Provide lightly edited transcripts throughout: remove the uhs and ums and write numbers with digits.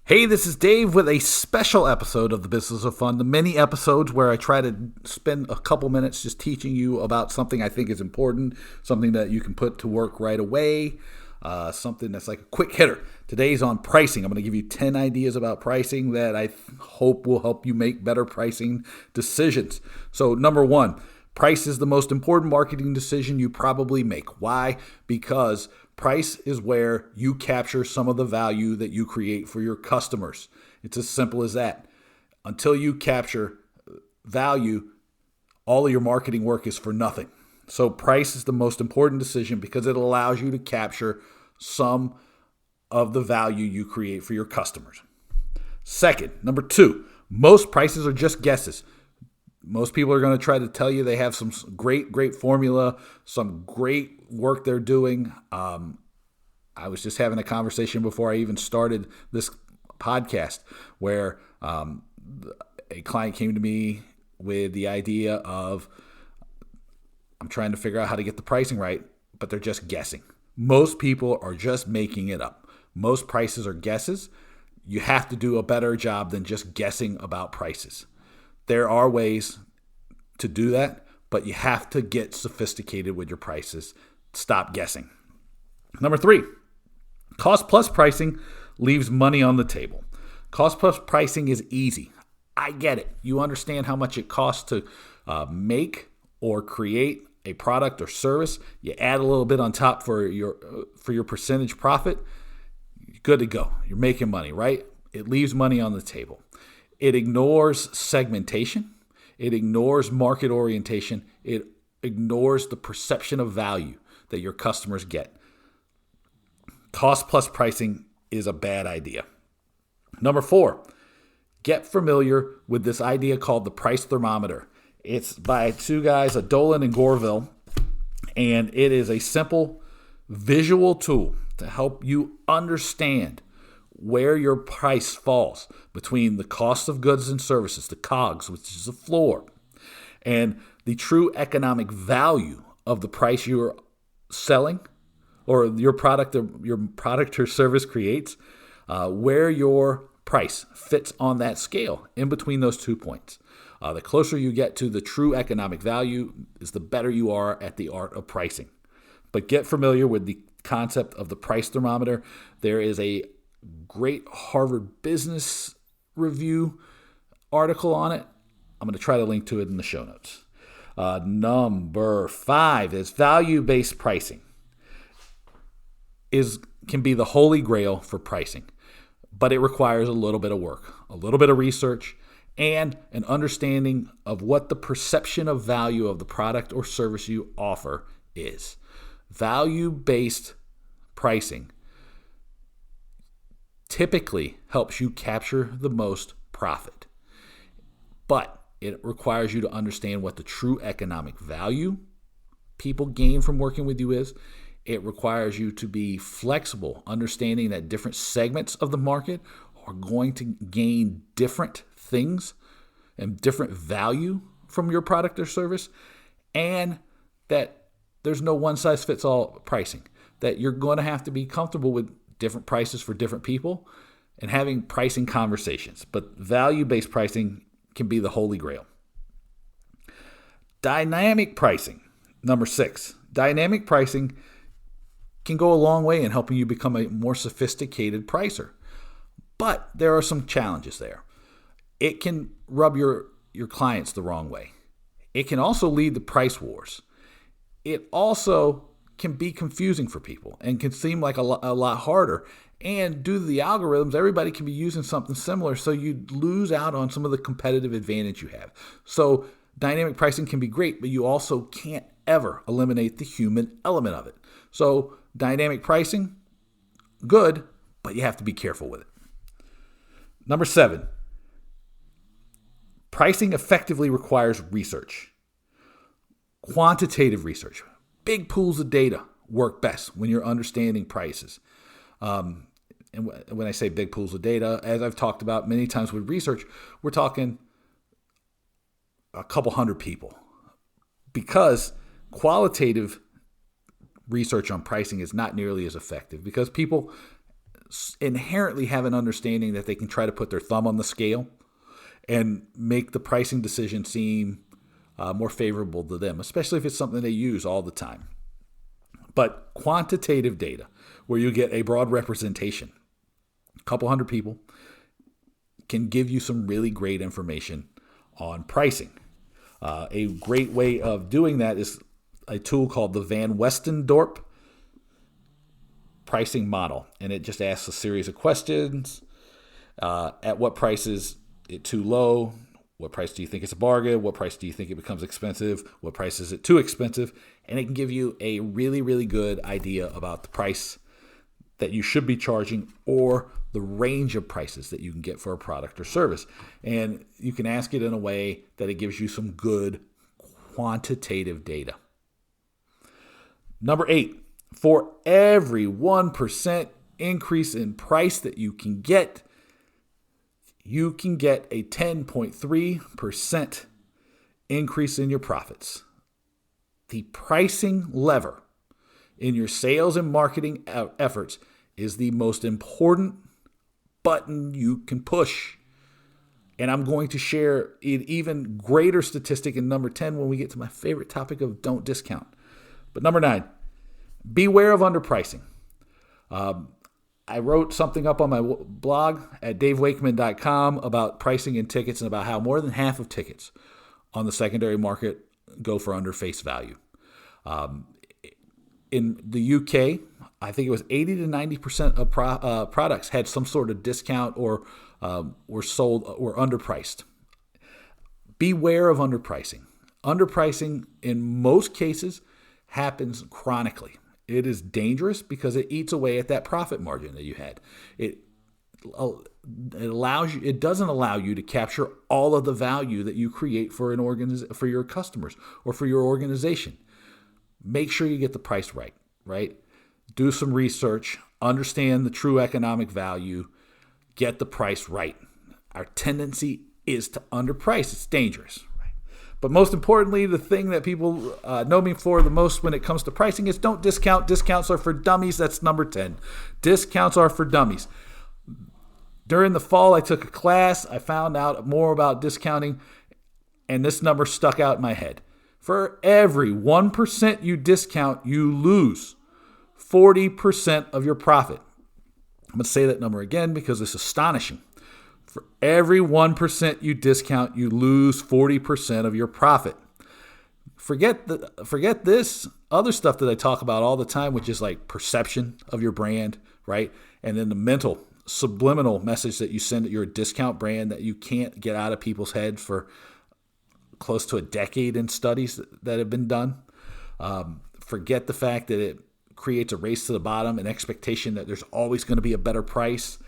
Hey, this is Dave with a special episode of The Business of Fun, the mini episodes where I try to spend a couple minutes just teaching you about something I think is important, something that you can put to work right away, something that's like a quick hitter. Today's on pricing. I'm going to give you 10 ideas about pricing that I hope will help you make better pricing decisions. So number one, price is the most important marketing decision you probably make. Why? Because price is where you capture some of the value that you create for your customers. It's as simple as that. Until you capture value, all of your marketing work is for nothing. So price is the most important decision because it allows you to capture some of the value you create for your customers. Second, number two, most prices are just guesses. Most people are going to try to tell you they have some great formula, some great work they're doing. I was just having a conversation before I even started this podcast where a client came to me with the idea of, I'm trying to figure out how to get the pricing right, but they're just guessing. Most people are just making it up. Most prices are guesses. You have to do a better job than just guessing about prices. There are ways to do that, but you have to get sophisticated with your prices. Stop guessing. Number three, cost plus pricing leaves money on the table. Cost plus pricing is easy. I get it. You understand how much it costs to make or create a product or service. You add a little bit on top for your percentage profit. You're good to go. You're making money, right? It leaves money on the table. It ignores segmentation. It ignores market orientation. It ignores the perception of value that your customers get. Cost plus pricing is a bad idea. Number four, get familiar with this idea called the price thermometer. It's by two guys, Dolan and Gorville, and it is a simple visual tool to help you understand where your price falls between the cost of goods and services, the COGS, which is the floor, and the true economic value of the price you're selling or your product or service creates, where your price fits on that scale in between those 2 points. The closer you get to the true economic value is the better you are at the art of pricing. But get familiar with the concept of the price thermometer. There is a great Harvard Business Review article on it. I'm going to try to link to it in the show notes. Number five is value-based pricing. Can be the holy grail for pricing, but it requires a little bit of work, a little bit of research, and an understanding of what the perception of value of the product or service you offer is. Value-based pricing typically helps you capture the most profit, but it requires you to understand what the true economic value people gain from working with you is. It requires you to be flexible, understanding that different segments of the market are going to gain different things and different value from your product or service, and that there's no one-size-fits-all pricing, that you're going to have to be comfortable with different prices for different people and having pricing conversations. But value-based pricing can be the holy grail. Dynamic pricing, number six. Dynamic pricing can go a long way in helping you become a more sophisticated pricer. But there are some challenges there. It can rub your clients the wrong way. It can also lead to price wars. It also can be confusing for people and can seem like a lot harder. And due to the algorithms, everybody can be using something similar, so you lose out on some of the competitive advantage you have. So dynamic pricing can be great, but you also can't ever eliminate the human element of it. So dynamic pricing, good, but you have to be careful with it. Number seven, pricing effectively requires research. Quantitative research. Big pools of data work best when you're understanding prices. And when I say big pools of data, as I've talked about many times with research, we're talking a couple hundred people. Because qualitative research on pricing is not nearly as effective because people inherently have an understanding that they can try to put their thumb on the scale and make the pricing decision seem more favorable to them, especially if it's something they use all the time. But quantitative data, where you get a broad representation, a couple hundred people, can give you some really great information on pricing. A great way of doing that is a tool called the Westendorp pricing model. And it just asks a series of questions. At what price is it too low? What price do you think it's a bargain? What price do you think it becomes expensive? What price is it too expensive? And it can give you a really, really good idea about the price that you should be charging or the range of prices that you can get for a product or service. And you can ask it in a way that it gives you some good quantitative data. Number 8, for every 1% increase in price that you can get a 10.3% increase in your profits. The pricing lever in your sales and marketing efforts is the most important button you can push. And I'm going to share an even greater statistic in number 10 when we get to my favorite topic of don't discount. But number 9, beware of underpricing. I wrote something up on my blog at davewakeman.com about pricing and tickets and about how more than half of tickets on the secondary market go for under face value. In the UK, I think it was 80 to 90% of products had some sort of discount or were sold or underpriced. Beware of underpricing. Underpricing in most cases happens chronically. It is dangerous because it eats away at that profit margin that you had. It allows you. It doesn't allow you to capture all of the value that you create for for your customers or for your organization. Make sure you get the price right. Right? Do some research. Understand the true economic value. Get the price right. Our tendency is to underprice. It's dangerous. But most importantly, the thing that people know me for the most when it comes to pricing is don't discount. Discounts are for dummies. That's number 10. Discounts are for dummies. During the fall, I took a class. I found out more about discounting, and this number stuck out in my head. For every 1% you discount, you lose 40% of your profit. I'm going to say that number again because it's astonishing. For every 1% you discount, you lose 40% of your profit. Forget this other stuff that I talk about all the time, which is like perception of your brand, right? And then the mental, subliminal message that you send that you're a discount brand that you can't get out of people's heads for close to a decade in studies that have been done. Forget the fact that it creates a race to the bottom, an expectation that there's always going to be a better price.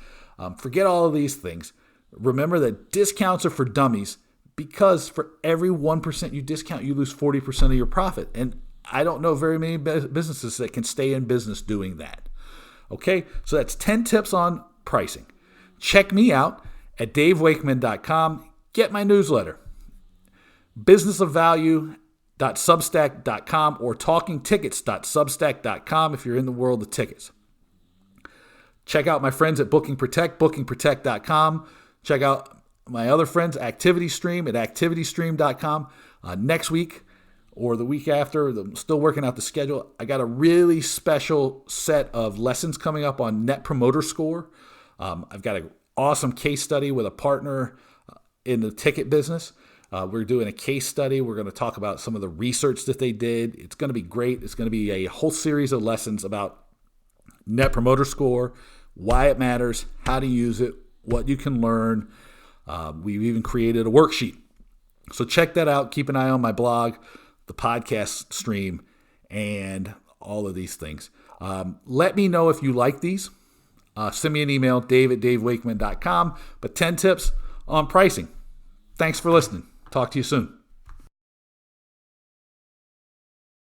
Forget all of these things. Remember that discounts are for dummies because for every 1% you discount, you lose 40% of your profit. And I don't know very many businesses that can stay in business doing that. Okay, so that's 10 tips on pricing. Check me out at davewakeman.com. Get my newsletter, businessofvalue.substack.com or talkingtickets.substack.com if you're in the world of tickets. Check out my friends at Booking Protect, bookingprotect.com. Check out my other friends, ActivityStream at activitystream.com. Next week or the week after, I'm still working out the schedule. I got a really special set of lessons coming up on Net Promoter Score. I've got an awesome case study with a partner in the ticket business. We're doing a case study. We're going to talk about some of the research that they did. It's going to be great. It's going to be a whole series of lessons about Net Promoter Score, why it matters, how to use it, what you can learn. We've even created a worksheet. So check that out. Keep an eye on my blog, the podcast stream, and all of these things. Let me know if you like these. Send me an email, dave@davewakeman.com. But 10 tips on pricing. Thanks for listening. Talk to you soon.